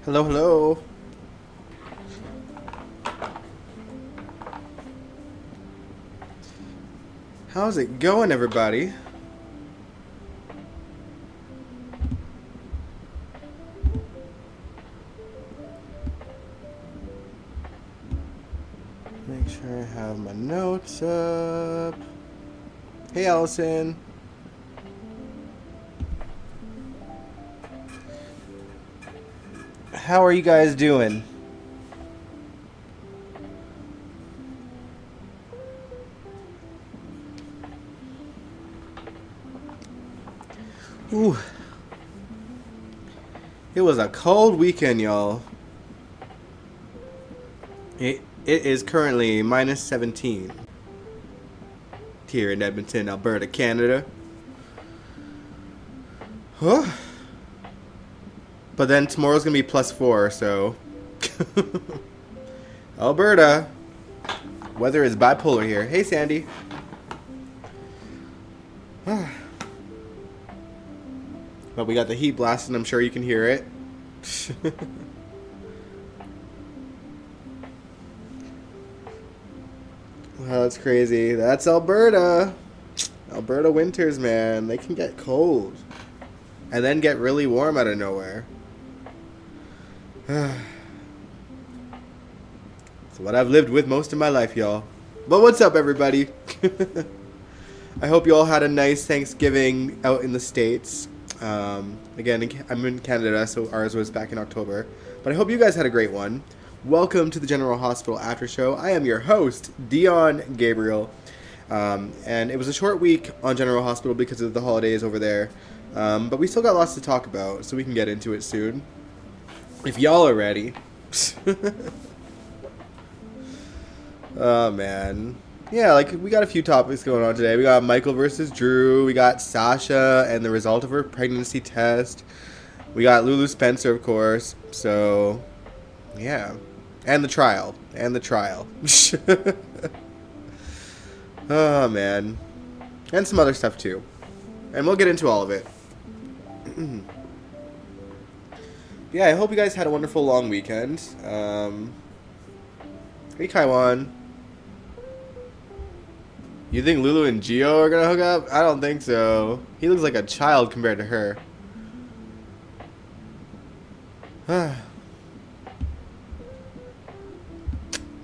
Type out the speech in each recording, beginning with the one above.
Hello, hello. How's it going, everybody? Make sure I have my notes up. Hey, Allison. How are you guys doing? Ooh. It was a cold weekend, y'all. It is currently minus 17 here in Edmonton, Alberta, Canada. Huh? But then tomorrow's gonna be +4, so Alberta. Weather is bipolar here. Hey, Sandy. But we got the heat blasting. I'm sure you can hear it. Wow, that's crazy. That's Alberta. Alberta winters, man. They can get cold. And then get really warm out of nowhere. It's what I've lived with most of my life, y'all. But what's up, everybody? I hope you all had a nice Thanksgiving out in the States. Again, I'm in Canada, so ours was back in October. But I hope you guys had a great one. Welcome to the General Hospital After Show. I am your host, Dion Gabriel. And it was a short week on General Hospital because of the holidays over there. But we still got lots to talk about, so we can get into it soon. If y'all are ready. Oh, man. Yeah, like, we got a few topics going on today. We got Michael versus Drew. We got Sasha and the result of her pregnancy test. We got Lulu Spencer, of course. So, yeah. And the trial. Oh, man. And some other stuff, too. And we'll get into all of it. Yeah, I hope you guys had a wonderful long weekend. Hey, Kaiwan. You think Lulu and Gio are gonna hook up? I don't think so. He looks like a child compared to her.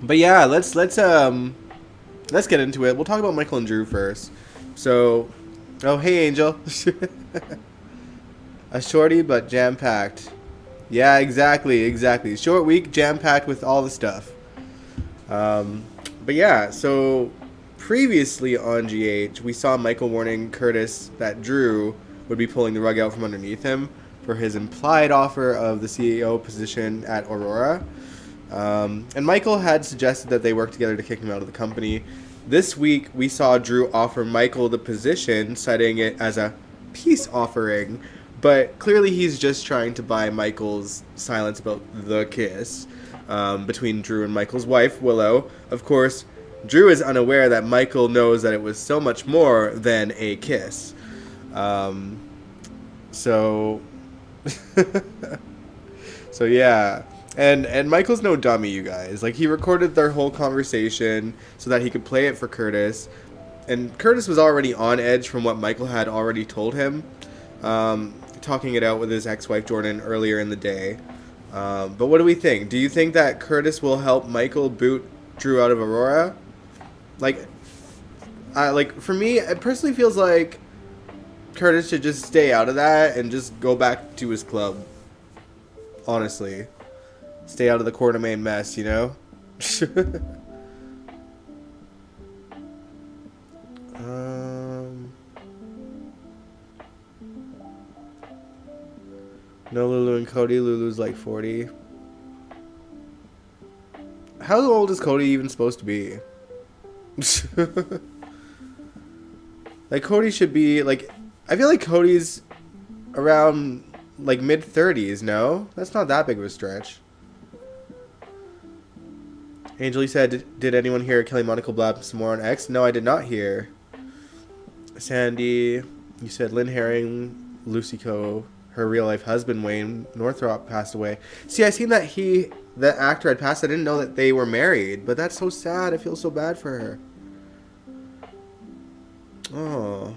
But yeah, let's get into it. We'll talk about Michael and Drew first. So, oh hey Angel, a shorty but jam packed. Yeah, exactly. Short week, jam packed with all the stuff. But yeah, so. Previously on GH, we saw Michael warning Curtis that Drew would be pulling the rug out from underneath him for his implied offer of the CEO position at Aurora. And Michael had suggested that they work together to kick him out of the company. This week, we saw Drew offer Michael the position, citing it as a peace offering. But clearly he's just trying to buy Michael's silence about the kiss between Drew and Michael's wife, Willow. Of course, Drew is unaware that Michael knows that it was so much more than a kiss. So yeah. And Michael's no dummy, you guys. Like, he recorded their whole conversation so that he could play it for Curtis. And Curtis was already on edge from what Michael had already told him, talking it out with his ex-wife Jordan earlier in the day. But what do we think? Do you think that Curtis will help Michael boot Drew out of Aurora? Like for me, it personally feels like Curtis should just stay out of that and just go back to his club. Honestly. Stay out of the Coeur d'Alene mess, you know? No Lulu and Cody. Lulu's like 40. How old is Cody even supposed to be? Like, Cody should be, like, I feel like Cody's around, like, mid-30s, no? That's not that big of a stretch. Angel said, did anyone hear Kelly Monaco blab some more on X? No, I did not hear. Sandy, you said Lynn Herring, Lucy Co. her real life husband, Wayne Northrop, passed away. See, I seen that the actor had passed. I didn't know that they were married, but that's so sad. I feel so bad for her. Oh.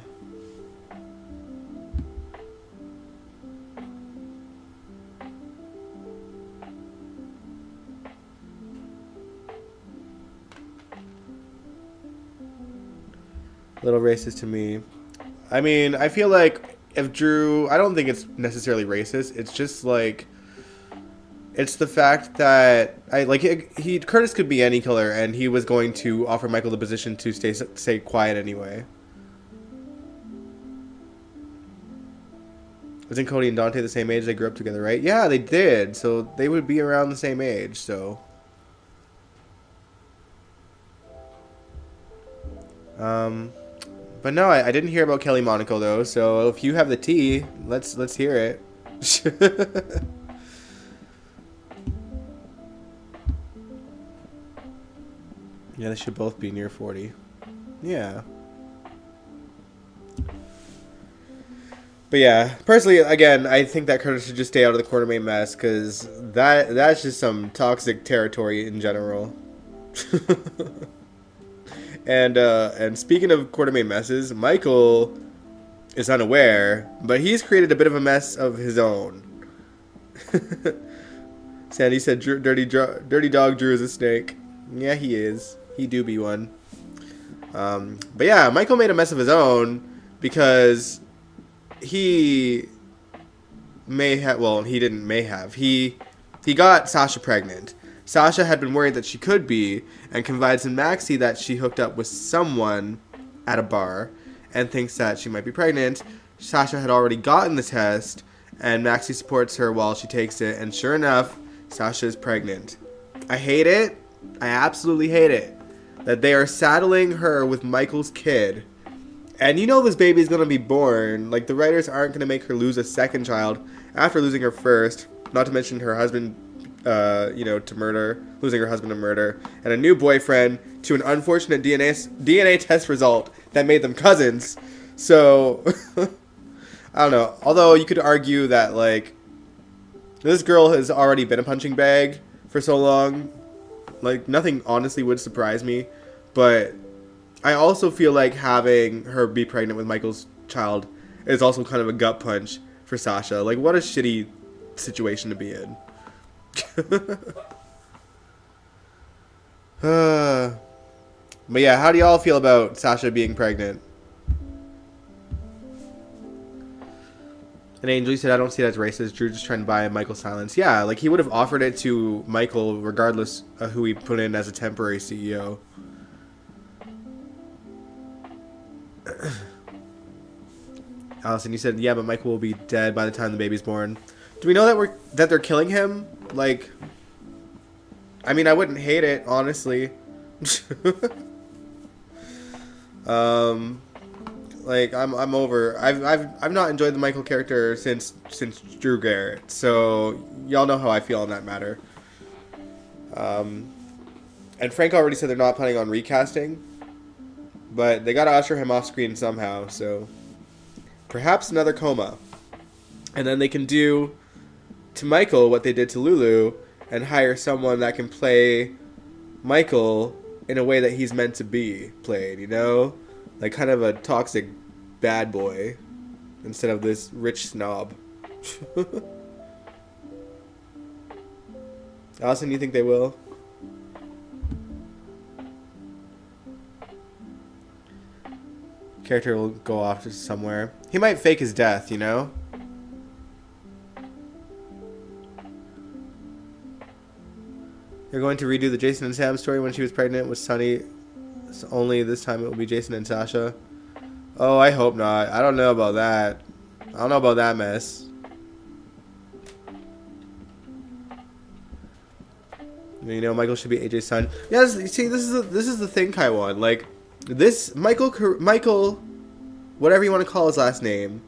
A little racist to me. I mean, I feel like if Drew, I don't think it's necessarily racist. It's just like, it's the fact that Curtis could be any color, and he was going to offer Michael the position to stay quiet anyway. Isn't Cody and Dante the same age? They grew up together, right? Yeah, they did. So they would be around the same age. So, but no, I didn't hear about Kelly Monaco though. So if you have the tea, let's hear it. Yeah, they should both be near 40. Yeah. But yeah, personally, again, I think that Curtis should just stay out of the Quartermain mess, because that's just some toxic territory in general. And speaking of Quartermain messes, Michael is unaware, but he's created a bit of a mess of his own. Sandy said, "Dirty dog Drew is a snake." Yeah, he is. He do be one. But yeah, Michael made a mess of his own because he got Sasha pregnant. Sasha had been worried that she could be, and confides in Maxie that she hooked up with someone at a bar and thinks that she might be pregnant. Sasha had already gotten the test, and Maxie supports her while she takes it, and sure enough, Sasha is pregnant. I hate it. I absolutely hate it that they are saddling her with Michael's kid. And you know this baby is going to be born. Like, the writers aren't going to make her lose a second child after losing her first. Not to mention her husband, to murder. Losing her husband to murder. And a new boyfriend to an unfortunate DNA test result that made them cousins. So, I don't know. Although you could argue that, like, this girl has already been a punching bag for so long. Like, nothing honestly would surprise me. But I also feel like having her be pregnant with Michael's child is also kind of a gut punch for Sasha. Like, what a shitty situation to be in. But yeah, how do y'all feel about Sasha being pregnant? And Angel said, I don't see that as racist. Drew just trying to buy Michael's silence. Yeah, like, he would have offered it to Michael regardless of who he put in as a temporary CEO. Allison, you said, yeah, but Michael will be dead by the time the baby's born. Do we know that they're killing him? Like, I mean, I wouldn't hate it, honestly. Like, I'm over. I've not enjoyed the Michael character since Drew Garrett. So y'all know how I feel on that matter. And Frank already said they're not planning on recasting, but they gotta usher him off screen somehow. So perhaps another coma, and then they can do to Michael what they did to Lulu and hire someone that can play Michael in a way that he's meant to be played, you know? Like, kind of a toxic bad boy instead of this rich snob. Allison, you think they will? Character will go off to somewhere. He might fake his death, you know? You're going to redo the Jason and Sam story when she was pregnant with Sunny. Only this time it will be Jason and Sasha. Oh, I hope not. I don't know about that. I don't know about that mess. You know, Michael should be AJ's son. Yes, see, this is the thing, Kaiwan. Like, this Michael, whatever you want to call his last name,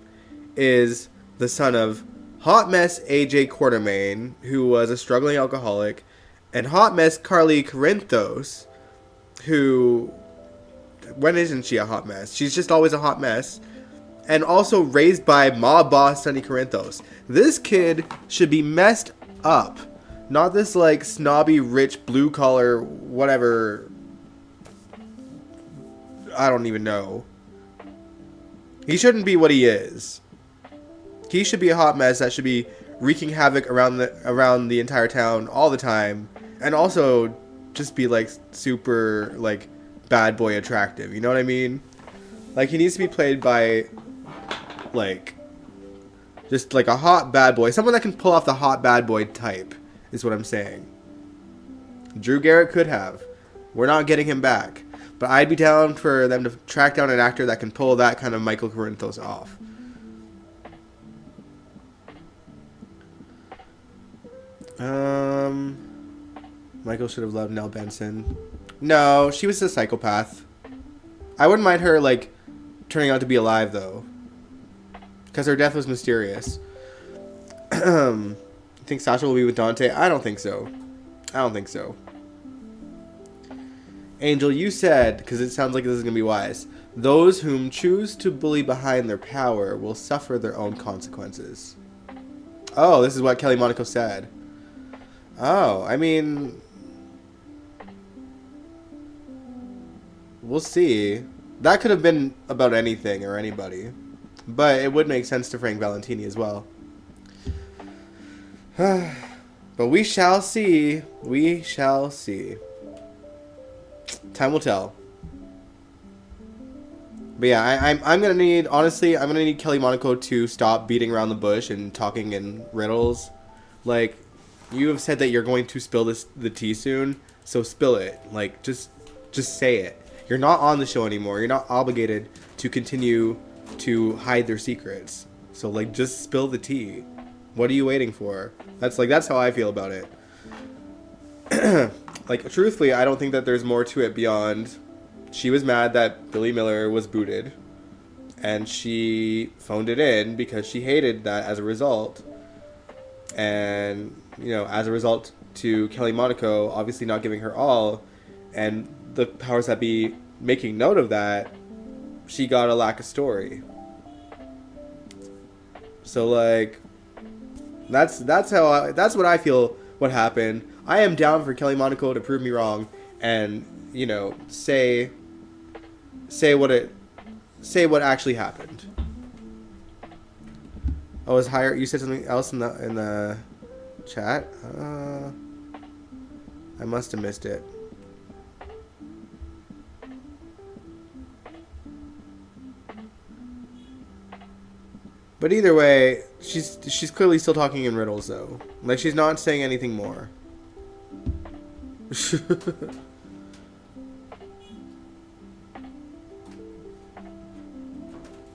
is the son of Hot Mess AJ Quartermain, who was a struggling alcoholic, and Hot Mess Carly Corinthos, who, when isn't she a hot mess? She's just always a hot mess. and also raised by mob boss Sonny Corinthos. This kid should be messed up. Not this, like, snobby, rich, blue-collar, whatever. I don't even know. He shouldn't be what he is. He should be a hot mess that should be wreaking havoc around the entire town all the time. And also just be, like, super, like, bad boy attractive. You know what I mean? Like, he needs to be played by, like, just, like, a hot bad boy. Someone that can pull off the hot bad boy type. Is what I'm saying. Drew Garrett could have. We're not getting him back. But I'd be down for them to track down an actor that can pull that kind of Michael Corinthos off. Michael should have loved Nell Benson. No, she was a psychopath. I wouldn't mind her, like, turning out to be alive, though. Because her death was mysterious. Think Sasha will be with Dante? I don't think so. Angel, you said, because it sounds like this is going to be wise, those whom choose to bully behind their power will suffer their own consequences. Oh, this is what Kelly Monaco said. Oh, I mean, we'll see. That could have been about anything or anybody. But it would make sense to Frank Valentini as well. But we shall see. We shall see. Time will tell. But yeah, I'm gonna need, honestly, I'm gonna need Kelly Monaco to stop beating around the bush and talking in riddles. Like, you have said that you're going to spill the tea soon, so spill it. Like, just say it. You're not on the show anymore. You're not obligated to continue to hide their secrets. So, like, just spill the tea. What are you waiting for? That's how I feel about it. Like, truthfully, I don't think that there's more to it beyond she was mad that Billy Miller was booted. And she phoned it in because she hated that as a result. And, you know, as a result to Kelly Monaco obviously not giving her all. And the powers that be making note of that, she got a lack of story. So, like, that's what I feel what happened. I am down for Kelly Monaco to prove me wrong and, you know, say what actually happened. Oh, is higher? You said something else in the chat. I must have missed it. But either way, she's clearly still talking in riddles, though. Like, she's not saying anything more.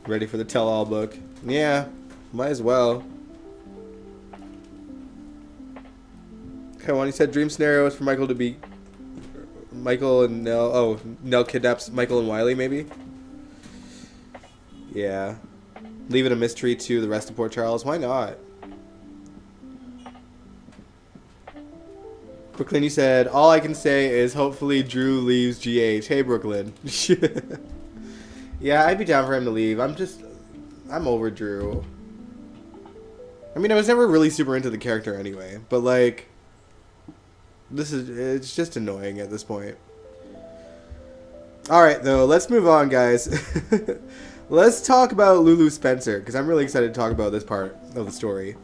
Ready for the tell-all book? Yeah, might as well. Okay, well, he said dream scenario is for Michael to be Michael and Nell. Oh, Nell kidnaps Michael and Wiley, maybe? Yeah. Leave it a mystery to the rest of Port Charles. Why not? Brooklyn, you said, all I can say is hopefully Drew leaves GH. Hey, Brooklyn. Yeah, I'd be down for him to leave. I'm over Drew. I mean, I was never really super into the character anyway. But, like, it's just annoying at this point. Alright, though, let's move on, guys. Let's talk about Lulu Spencer, because I'm really excited to talk about this part of the story.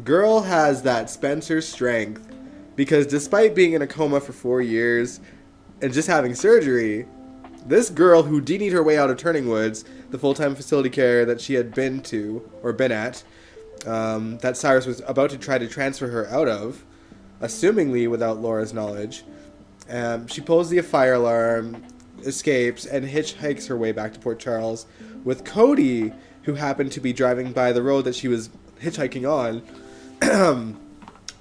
Girl has that Spencer strength, because despite being in a coma for 4 years and just having surgery, this girl who Houdini'd her way out of Turning Woods, the full-time facility care that she had been at, that Cyrus was about to try to transfer her out of, assumingly without Laura's knowledge, she pulls the fire alarm, escapes, and hitchhikes her way back to Port Charles with Cody, who happened to be driving by the road that she was hitchhiking on.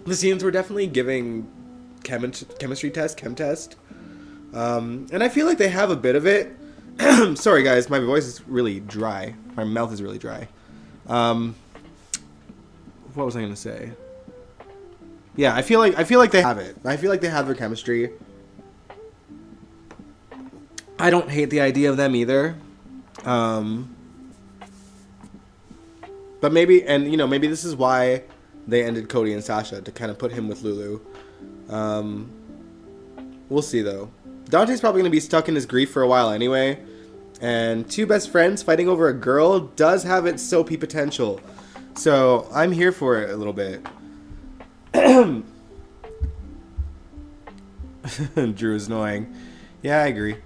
The scenes were definitely giving chem test. And I feel like they have a bit of it. Sorry, guys, my voice is really dry. My mouth is really dry. What was I gonna say? Yeah, I feel like they have it. I feel like they have their chemistry. I don't hate the idea of them either. But maybe, and maybe this is why they ended Cody and Sasha, to kind of put him with Lulu. We'll see though. Dante's probably going to be stuck in his grief for a while anyway. And two best friends fighting over a girl does have its soapy potential. So I'm here for it a little bit. Drew is annoying. Yeah, I agree.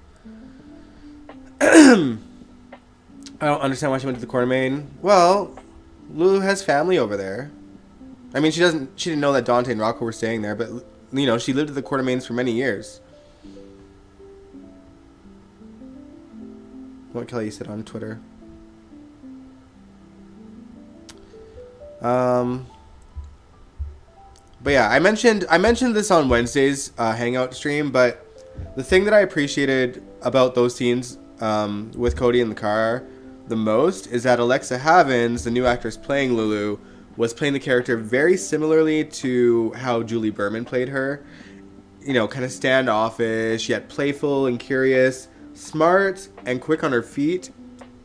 I don't understand why she went to the Quartermain. Well, Lulu has family over there. I mean, she didn't know that Dante and Rocco were staying there, but she lived at the Quartermains for many years. What Kelly said on Twitter. But yeah, I mentioned this on Wednesday's Hangout stream, but the thing that I appreciated about those scenes with Cody in the car the most is that Alexa Havens, the new actress playing Lulu, was playing the character very similarly to how Julie Berman played her. Kind of standoffish, yet playful and curious, smart and quick on her feet,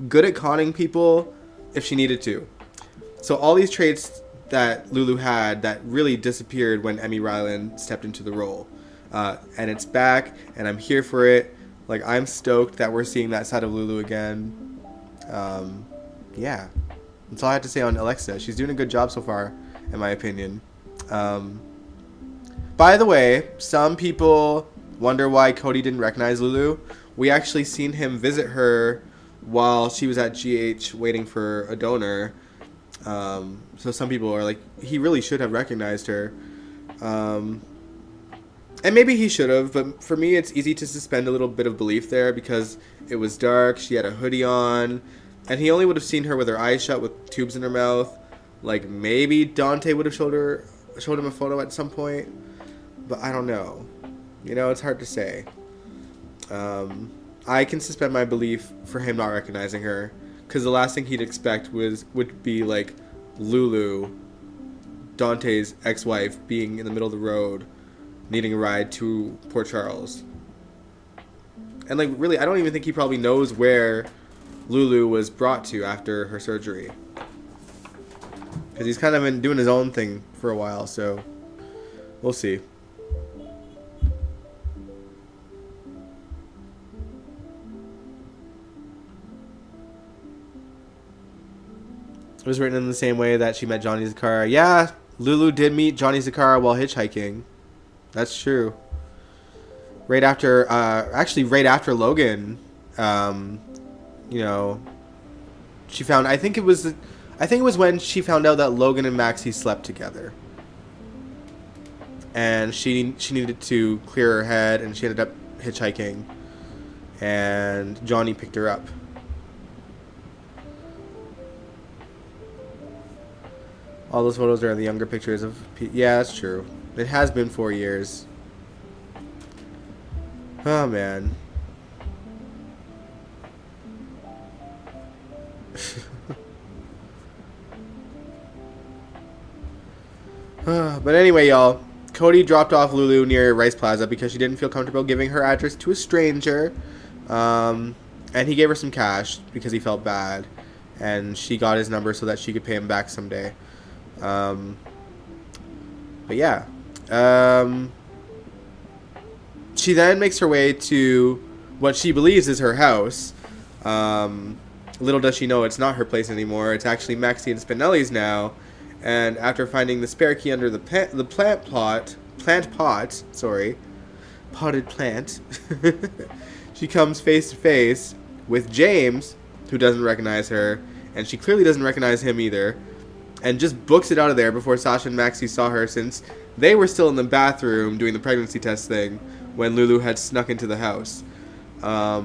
good at conning people if she needed to. So all these traits that Lulu had that really disappeared when Emmy Ryland stepped into the role. And it's back, and I'm here for it. Like, I'm stoked that we're seeing that side of Lulu again. Yeah. That's all I have to say on Alexa. She's doing a good job so far, in my opinion. By the way, some people wonder why Cody didn't recognize Lulu. We actually seen him visit her while she was at GH waiting for a donor. So some people are like, he really should have recognized her. And maybe he should have, but for me it's easy to suspend a little bit of belief there because it was dark, she had a hoodie on, and he only would have seen her with her eyes shut with tubes in her mouth. Like, maybe Dante would have showed him a photo at some point, but I don't know. It's hard to say. I can suspend my belief for him not recognizing her, because the last thing he'd expect would be like Lulu, Dante's ex-wife, being in the middle of the road needing a ride to Port Charles. And like, really, I don't even think he probably knows where Lulu was brought to after her surgery, because he's kind of been doing his own thing for a while, so we'll see. It was written in the same way that she met Johnny Zakara. Yeah, Lulu did meet Johnny Zakara while hitchhiking. That's true. Right after Logan, she found. I think it was when she found out that Logan and Maxie slept together, and she needed to clear her head, and she ended up hitchhiking, and Johnny picked her up. All those photos are the younger pictures of... Yeah, that's true. It has been 4 years. Oh, man. But anyway, y'all. Cody dropped off Lulu near Rice Plaza because she didn't feel comfortable giving her address to a stranger. And he gave her some cash because he felt bad. And she got his number so that she could pay him back someday. But yeah, she then makes her way to what she believes is her house. Little does she know it's not her place anymore. It's actually Maxie and Spinelli's now. And after finding the spare key under the potted plant, she comes face to face with James, who doesn't recognize her, and she clearly doesn't recognize him either. And just books it out of there before Sasha and Maxie saw her, since they were still in the bathroom doing the pregnancy test thing when Lulu had snuck into the house. Yeah,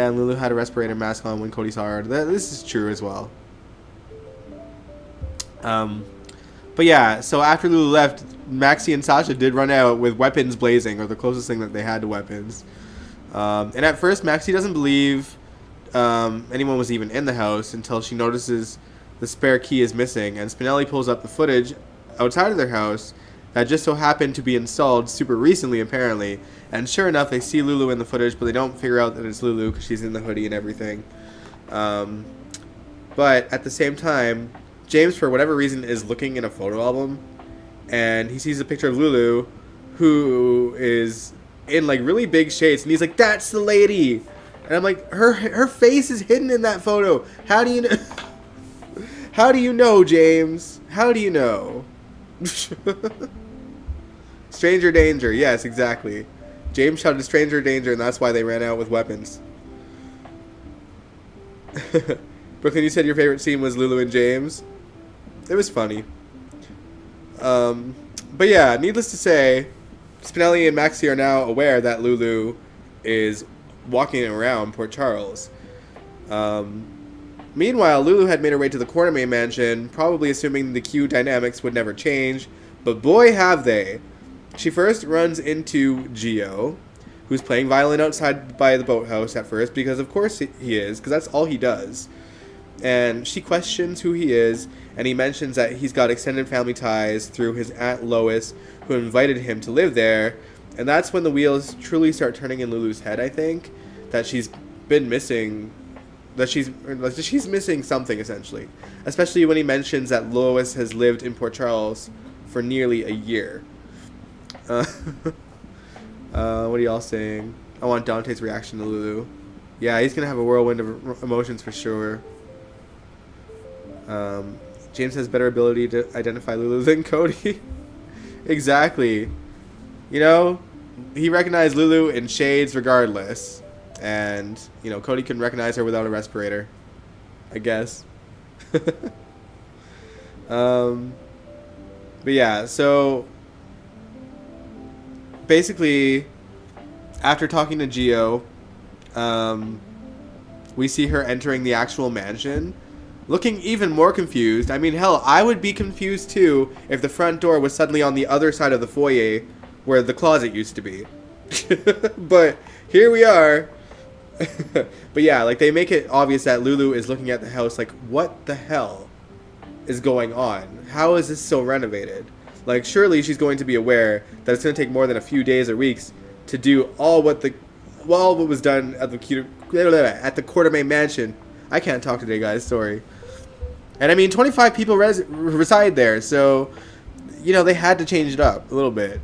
and Lulu had a respirator mask on when Cody saw her. This is true as well. But yeah, so after Lulu left, Maxie and Sasha did run out with weapons blazing, or the closest thing that they had to weapons. And at first, Maxie doesn't believe anyone was even in the house until she notices the spare key is missing. And Spinelli pulls up the footage outside of their house that just so happened to be installed super recently, apparently. And sure enough, they see Lulu in the footage, but they don't figure out that it's Lulu because she's in the hoodie and everything. But at the same time, James, for whatever reason, is looking in a photo album, and he sees a picture of Lulu, who is in like really big shades, and he's like, "That's the lady." And I'm like, her face is hidden in that photo. How do you know? How do you know, James? How do you know? Stranger danger. Yes, exactly. James shouted stranger danger, and that's why they ran out with weapons. Brooklyn, you said your favorite scene was Lulu and James. It was funny. But yeah, needless to say, Spinelli and Maxie are now aware that Lulu is walking around Port Charles. Meanwhile, Lulu had made her way to the Quartermain mansion, probably assuming the Q dynamics would never change, but boy have they. She first runs into Gio, who's playing violin outside by the boathouse at first, because of course he is, because that's all he does. And she questions who he is, and he mentions that he's got extended family ties through his Aunt Lois, who invited him to live there. And that's when the wheels truly start turning in Lulu's head, I think, that she's been missing, that she's missing something, essentially. Especially when he mentions that Lois has lived in Port Charles for nearly a year. What are y'all saying? I want Dante's reaction to Lulu. Yeah, he's going to have a whirlwind of emotions for sure. James has better ability to identify Lulu than Cody. Exactly. You know, he recognized Lulu in shades regardless. And, you know, Cody can recognize her without a respirator, I guess. But yeah, so basically, after talking to Gio, we see her entering the actual mansion, looking even more confused. I mean, hell, I would be confused too if the front door was suddenly on the other side of the foyer where the closet used to be. But here we are. But yeah, like, they make it obvious that Lulu is looking at the house like, what the hell is going on? How is this so renovated? Like, surely she's going to be aware that it's going to take more than a few days or weeks to do all what was done at the Quartermain mansion. I can't talk today, guys. Sorry. And I mean, 25 people reside there, so, you know, they had to change it up a little bit.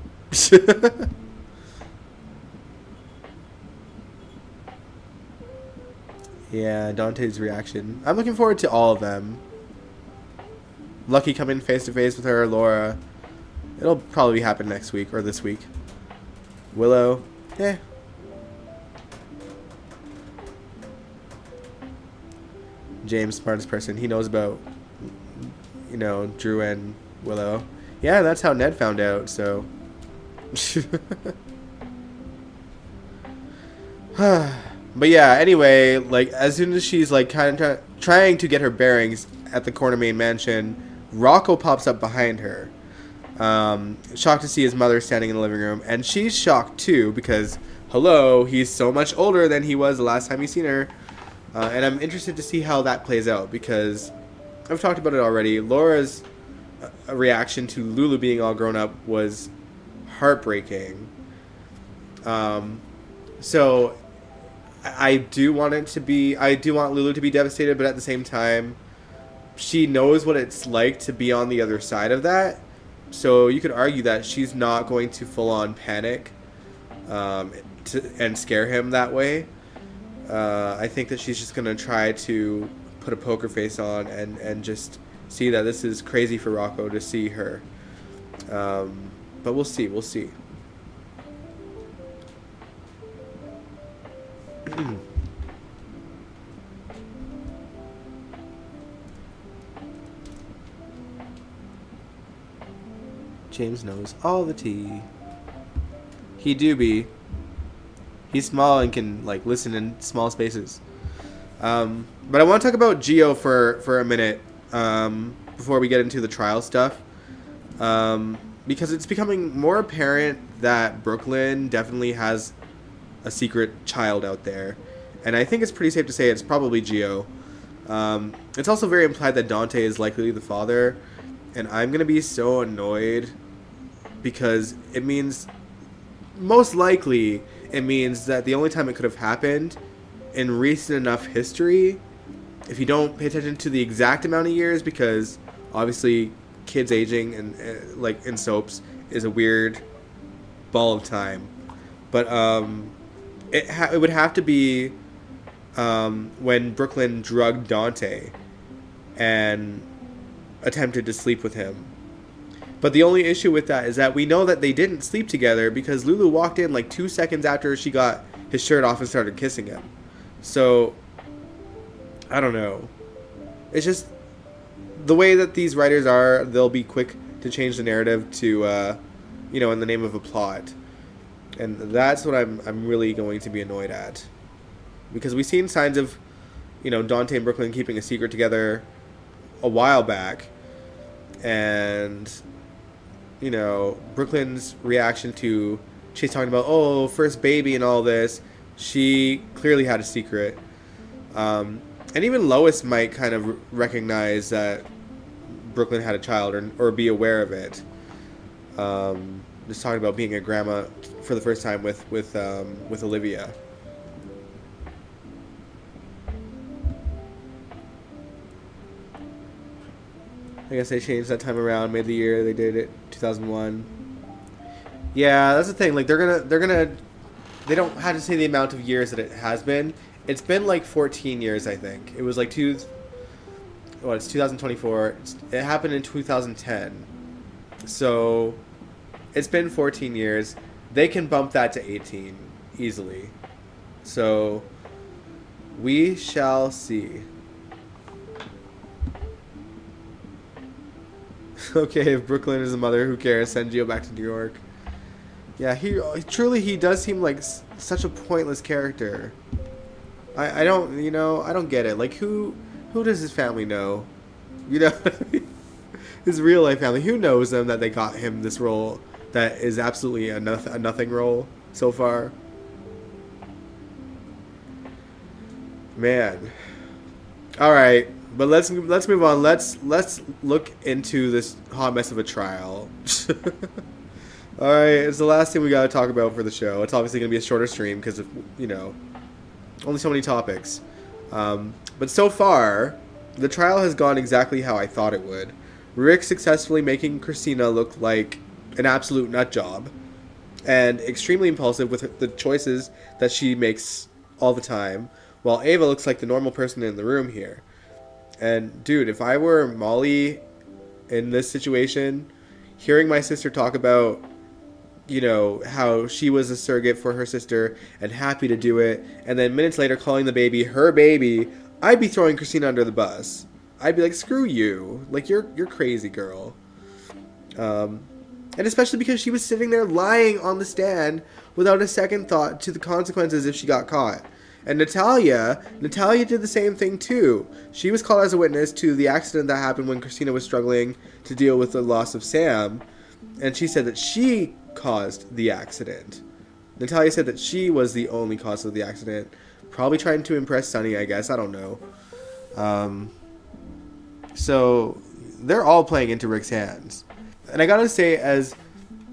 Yeah, Dante's reaction. I'm looking forward to all of them. Lucky coming face to face with her, Laura. It'll probably happen next week or this week. Willow, James, smartest person. He knows about, you know, Drew and Willow. Yeah, that's how Ned found out, so. But yeah, anyway, like, as soon as she's, like, kind of trying to get her bearings at the Quartermain mansion, Rocco pops up behind her. Shocked to see his mother standing in the living room, and she's shocked too, because, hello, he's so much older than he was the last time he's seen her. And I'm interested to see how that plays out, because I've talked about it already. Laura's reaction to Lulu being all grown up was heartbreaking. So I do want Lulu to be devastated, but at the same time, she knows what it's like to be on the other side of that. So you could argue that she's not going to full on panic and scare him that way. I think that she's just going to try to put a poker face on and just see that this is crazy for Rocco to see her. But we'll see. James knows all the tea. He do be. He's small and can, like, listen in small spaces. But I want to talk about Gio for a minute before we get into the trial stuff. Because it's becoming more apparent that Brooklyn definitely has a secret child out there. And I think it's pretty safe to say it's probably Gio. It's also very implied that Dante is likely the father. And I'm going to be so annoyed because it means, most likely, it means that the only time it could have happened in recent enough history, if you don't pay attention to the exact amount of years, because obviously kids aging and like in soaps is a weird ball of time, but it would have to be when Brooklyn drugged Dante and attempted to sleep with him. But the only issue with that is that we know that they didn't sleep together because Lulu walked in like 2 seconds after she got his shirt off and started kissing him. So, I don't know. It's just the way that these writers are, they'll be quick to change the narrative to, in the name of a plot. And that's what I'm really going to be annoyed at. Because we've seen signs of, Dante and Brooklyn keeping a secret together a while back. And, Brooklyn's reaction to Chase talking about, oh, first baby and all this, she clearly had a secret. And even Lois might kind of recognize that Brooklyn had a child or be aware of it. Just talking about being a grandma for the first time with Olivia. I guess they changed that time around, made the year they did it, 2001. Yeah, that's the thing. Like they don't have to say the amount of years that it has been. It's been like 14 years, I think. It was like it's 2024. It happened in 2010. So it's been 14 years. They can bump that to 18 easily. So we shall see. Okay, if Brooklyn is a mother, who cares? Send Gio back to New York. Yeah, he does seem like such a pointless character. I don't get it. Like, who does his family know? His real life family. Who knows them that they got him this role that is absolutely a nothing role so far? Man. All right. But let's move on. Let's look into this hot mess of a trial. All right, it's the last thing we got to talk about for the show. It's obviously going to be a shorter stream because of only so many topics. But so far, the trial has gone exactly how I thought it would. Rick successfully making Kristina look like an absolute nut job, and extremely impulsive with the choices that she makes all the time, while Ava looks like the normal person in the room here. And, dude, if I were Molly in this situation, hearing my sister talk about, how she was a surrogate for her sister and happy to do it, and then minutes later calling the baby her baby, I'd be throwing Kristina under the bus. I'd be like, screw you. Like, you're crazy, girl. And especially because she was sitting there lying on the stand without a second thought to the consequences if she got caught. And Natalia did the same thing too. She was called as a witness to the accident that happened when Kristina was struggling to deal with the loss of Sam. And she said that she caused the accident. Natalia said that she was the only cause of the accident. Probably trying to impress Sonny, I guess. I don't know. So they're all playing into Rick's hands. And I gotta say, as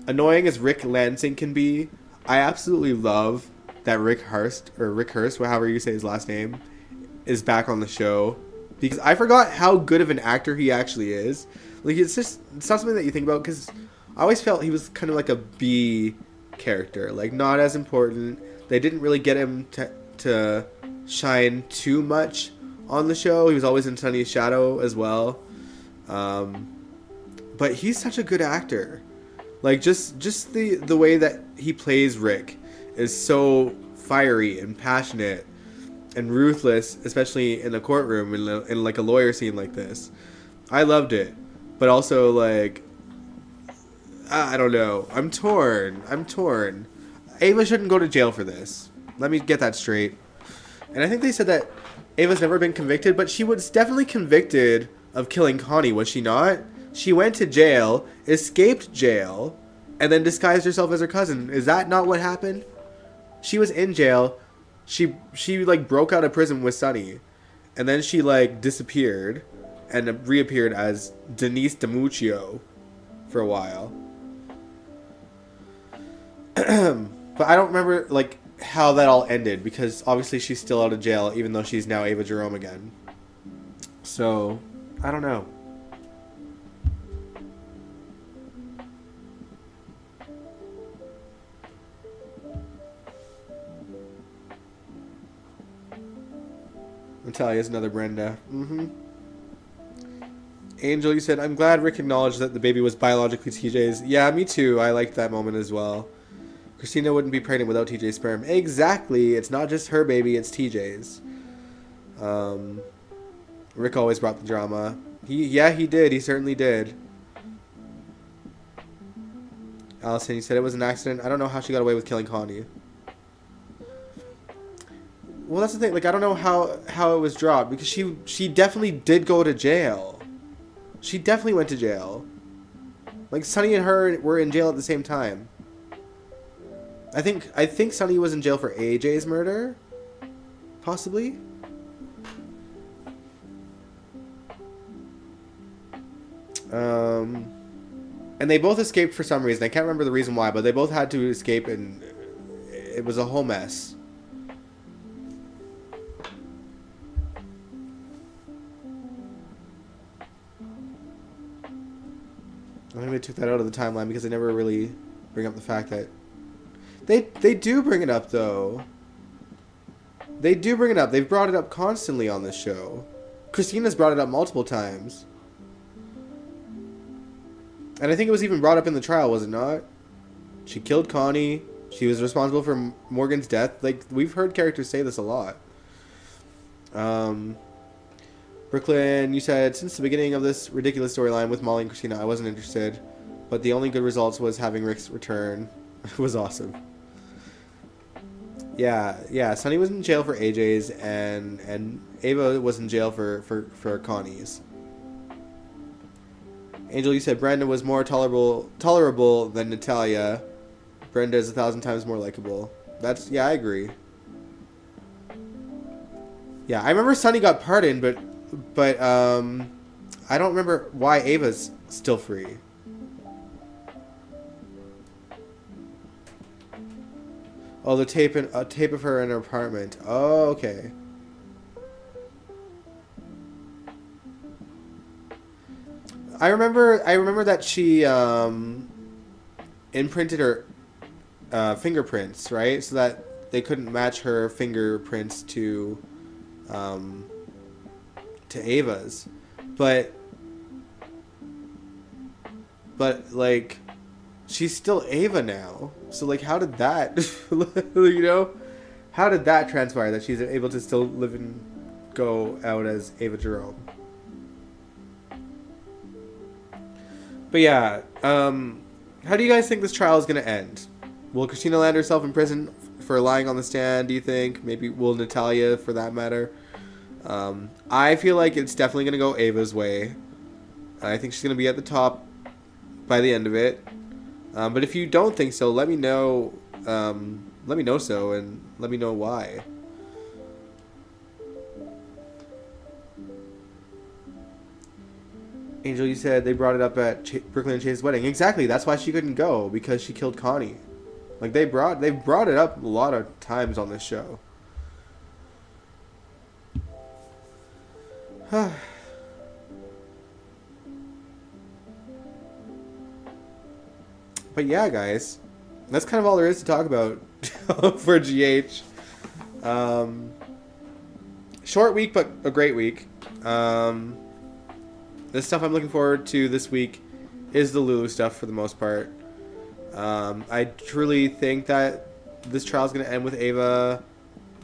annoying as Rick Lansing can be, I absolutely love that Rick Hurst, however you say his last name, is back on the show. Because I forgot how good of an actor he actually is. Like, it's not something that you think about, because I always felt he was kind of like a B character. Like, not as important. They didn't really get him to shine too much on the show. He was always in Sonny's shadow as well. But he's such a good actor. Like, just the way that he plays Rick is so fiery and passionate and ruthless, especially in the courtroom in like a lawyer scene like this. I loved it, but also like, I don't know. I'm torn. Ava shouldn't go to jail for this. Let me get that straight. And I think they said that Ava's never been convicted, but she was definitely convicted of killing Connie, was she not? She went to jail, escaped jail, and then disguised herself as her cousin. Is that not what happened? She was in jail. She like broke out of prison with Sonny, and then she like disappeared and reappeared as Denise DiMuccio for a while. But I don't remember like how that all ended because obviously she's still out of jail even though she's now Ava Jerome again. So I don't know. Natalia's another Brenda. Angel, you said, I'm glad Rick acknowledged that the baby was biologically TJ's. Yeah, me too. I liked that moment as well. Kristina wouldn't be pregnant without TJ's sperm. Exactly. It's not just her baby, it's TJ's. Rick always brought the drama. He did. He certainly did. Allison, you said it was an accident. I don't know how she got away with killing Connie. Well, that's the thing. Like, I don't know how it was dropped because she definitely did go to jail. She definitely went to jail. Like, Sunny and her were in jail at the same time. I think Sunny was in jail for AJ's murder. Possibly. And they both escaped for some reason. I can't remember the reason why, but they both had to escape and it was a whole mess. I think they took that out of the timeline because they never really bring up the fact that they do bring it up though. They do bring it up. They've brought it up constantly on this show. Kristina's brought it up multiple times. And I think it was even brought up in the trial, was it not? She killed Connie. She was responsible for Morgan's death. Like, we've heard characters say this a lot. Brooklyn, you said, since the beginning of this ridiculous storyline with Molly and Kristina, I wasn't interested. But the only good results was having Rick's return. It was awesome. Yeah, Sunny was in jail for AJ's, and Ava was in jail for Connie's. Angel, you said Brenda was more tolerable than Natalia. Brenda is 1,000 times more likable. Yeah, I agree. Yeah, I remember Sunny got pardoned, but I don't remember why Ava's still free. Oh, the tape of her in her apartment. Oh, okay. I remember that she imprinted her fingerprints, right? So that they couldn't match her fingerprints to Ava's. But like she's still Ava now. So like how did that how did that transpire that she's able to still live and go out as Ava Jerome? But yeah, how do you guys think this trial is going to end? Will Kristina land herself in prison for lying on the stand, do you think? Maybe will Natalia, for that matter? I feel like it's definitely going to go Ava's way. I think she's going to be at the top by the end of it. But if you don't think so, let me know. Let me know so, and let me know why. Angel, you said they brought it up at Brooklyn and Chase's wedding. Exactly, that's why she couldn't go, because she killed Connie. Like, they've brought it up a lot of times on this show. But yeah, guys, that's kind of all there is to talk about for GH. Short week, but a great week. The stuff I'm looking forward to this week is the Lulu stuff for the most part. I truly think that this trial is going to end with Ava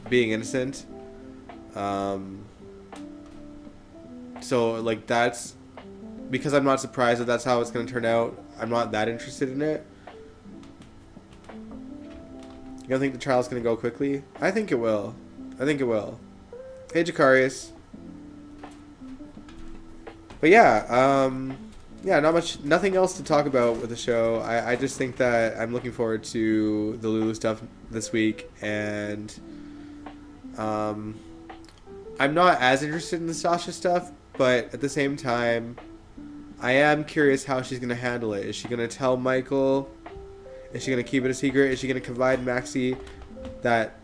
being innocent. So, like, that's... Because I'm not surprised that that's how it's going to turn out, I'm not that interested in it. You don't think the trial's going to go quickly? I think it will. Hey, Jacarius. But yeah, nothing else to talk about with the show. I just think that I'm looking forward to the Lulu stuff this week, and I'm not as interested in the Sasha stuff, but at the same time, I am curious how she's going to handle it. Is she going to tell Michael? Is she gonna keep it a secret? Is she gonna confide in Maxie that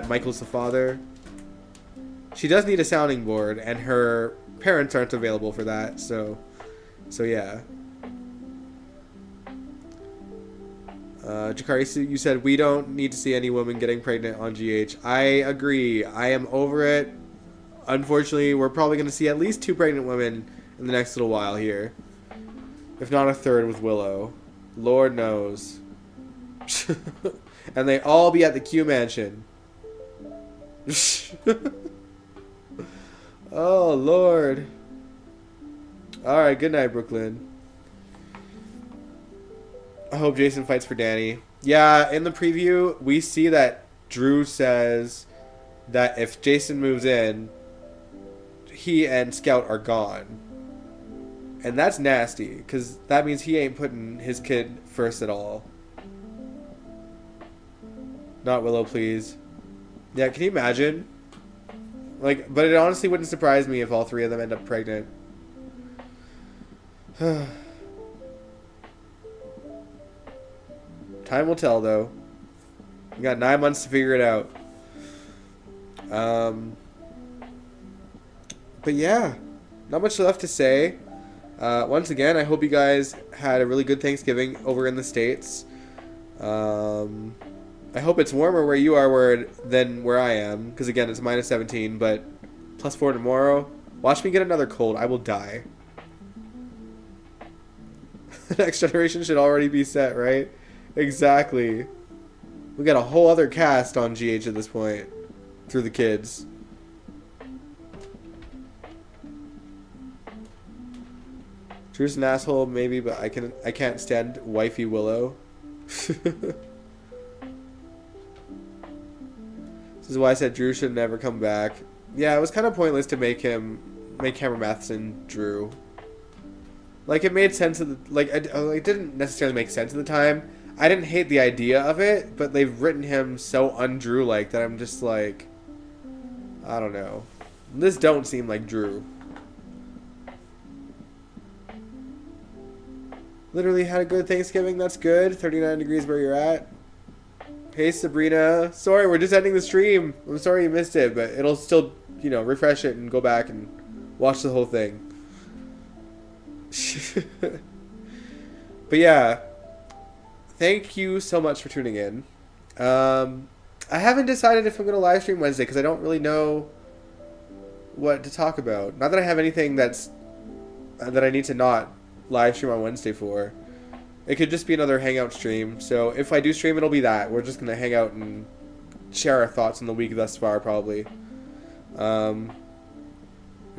Michael's the father? She does need a sounding board, and her parents aren't available for that. So yeah. Jakari, you said we don't need to see any woman getting pregnant on GH. I agree. I am over it. Unfortunately, we're probably going to see at least 2 pregnant women in the next little while here. If not a third with Willow. Lord knows. And they all be at the Q Mansion. Oh, Lord. Alright, good night, Brooklyn. I hope Jason fights for Danny. Yeah, in the preview, we see that Drew says that if Jason moves in, he and Scout are gone. And that's nasty, because that means he ain't putting his kid first at all. Not Willow, please. Yeah, can you imagine? Like, but it honestly wouldn't surprise me if all 3 of them end up pregnant. Time will tell, though. We got 9 months to figure it out. But yeah, not much left to say. Once again, I hope you guys had a really good Thanksgiving over in the States. I hope it's warmer where you are than where I am, because again, it's minus 17, but plus 4 tomorrow. Watch me get another cold. I will die. The next generation should already be set, right? Exactly. We got a whole other cast on GH at this point through the kids. Drew's an asshole, maybe, but I can't stand wifey Willow. This is why I said Drew should never come back. Yeah, it was kind of pointless to make Cameron Matheson Drew. Like, it made sense at the, like, it didn't necessarily make sense at the time. I didn't hate the idea of it, but they've written him so un-Drew-like that I'm just like, I don't know. This don't seem like Drew. Literally had a good Thanksgiving. That's good. 39 degrees where you're at. Hey, Sabrina. Sorry, we're just ending the stream. I'm sorry you missed it, but it'll still, you know, refresh it and go back and watch the whole thing. But yeah, thank you so much for tuning in. I haven't decided if I'm going to live stream Wednesday because I don't really know what to talk about. Not that I have anything that I need to not live stream on Wednesday for. It could just be another hangout stream. So if I do stream, it'll be that. We're just going to hang out and share our thoughts on the week thus far, probably. There's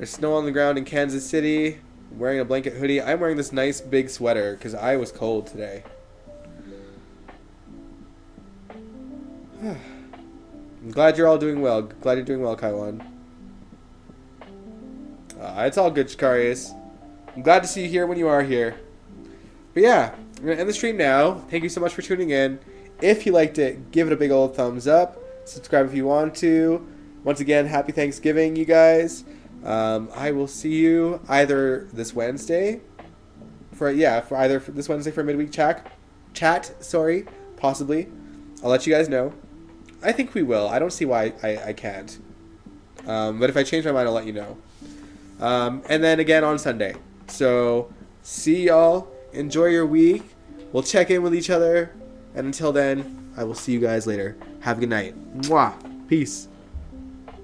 snow on the ground in Kansas City. I'm wearing a blanket hoodie. I'm wearing this nice big sweater because I was cold today. I'm glad you're all doing well. Glad you're doing well, Kaiwan. It's all good, Shikarius. I'm glad to see you here when you are here. But yeah, I'm going to end the stream now. Thank you so much for tuning in. If you liked it, give it a big old thumbs up. Subscribe if you want to. Once again, happy Thanksgiving, you guys. I will see you either this Wednesday for this Wednesday for a midweek chat, possibly. I'll let you guys know. I think we will. I don't see why I can't. But if I change my mind, I'll let you know. And then again on Sunday. So, see y'all. Enjoy your week. We'll check in with each other. And until then, I will see you guys later. Have a good night. Mwah. Peace.